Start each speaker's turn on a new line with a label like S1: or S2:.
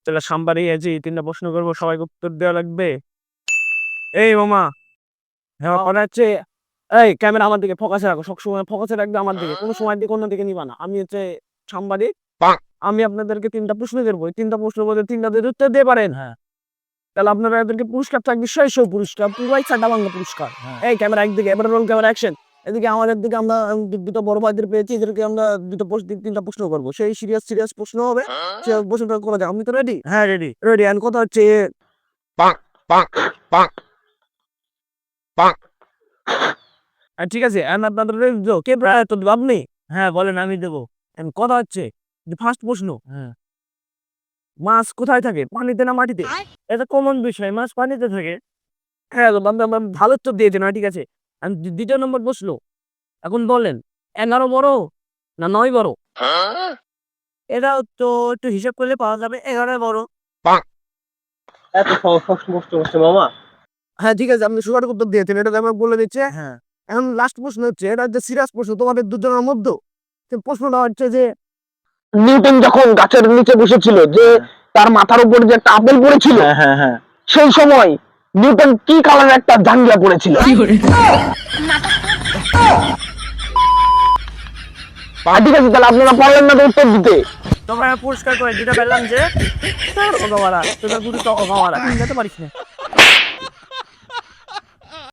S1: তাহলে সাম্বারে আছি 3টা প্রশ্ন করবো, সবাইকে উত্তর দেওয়া লাগবে। এই মামা, হ্যাঁ কথা হচ্ছে, এই ক্যামেরা আমার দিকে ফোকাসে রাখো, সবসময় ফোকাসে রাখবে আমার দিকে, কোনো সময় দিকে অন্য দিকে নিবা না। আমি হচ্ছে সাংবাদিক, আমি আপনাদেরকে 3টা প্রশ্ন করবো, 3টা প্রশ্নের মধ্যে 3টা যদি উত্তর দিয়ে পারেন, হ্যাঁ, তাহলে আপনারা এদেরকে পুরস্কার থাকবে 600 পুরস্কার, পুরাই চারটা বাংলা পুরস্কার। এই ক্যামেরা একদিকে, এবার রোল ক্যামেরা অ্যাকশন। এদিকে আমাদের দিকে আমরা দুটো বড় ভাইদের পেয়েছি, এদেরকে আমরা 3টা প্রশ্ন করবো, সেই সিরিয়াস সিরিয়াস প্রশ্ন হবে, সে প্রশ্নটা করা যায়। আমি তো রেডি, হ্যাঁ রেডি রেডি। এন্ড কথা হচ্ছে ঠিক আছে, আপনাদের কে তো দেবো আপনি? হ্যাঁ বলেন, আমি দেবো। কথা হচ্ছে ফার্স্ট প্রশ্ন, হ্যাঁ, মাছ কোথায় থাকে, পানিতে না মাটিতে? এটা কমন বিষয়, মাছ পানিতে থাকে। হ্যাঁ ভালো উত্তর দিয়েছে না, ঠিক আছে। দ্বিতীয় নম্বর প্রশ্ন, এখন বলেন 11 বড় না 9 বড়? এটা তো একটু হিসাব করলে পাওয়া যাবে, 11 বড়।
S2: এত সহজ প্রশ্ন মামা।
S1: হ্যাঁ ঠিক আছে, আপনি সঠিক উত্তর দিয়েছেন, এটা আমি বলে দিচ্ছে। হ্যাঁ, এখন লাস্ট প্রশ্ন হচ্ছে, এটা হচ্ছে সিরিয়াস প্রশ্ন তোমাদের দুজনের মধ্যে। প্রশ্নটা হচ্ছে যে
S3: নিউটন যখন গাছের নিচে বসেছিল, যে তার মাথার উপর যে একটা আপেল পড়েছিল, সেই সময় নিউটন কি কালারের একটা জাঙ্গিয়া পড়েছিল? ঠিক আছে, তাহলে আপনারা পারলেন না তো উত্তর দিতে।
S1: তোমরা পুরস্কার করে যেটা পেলাম যে তোর গুরু তো অগামারা, যেতে পারিস না।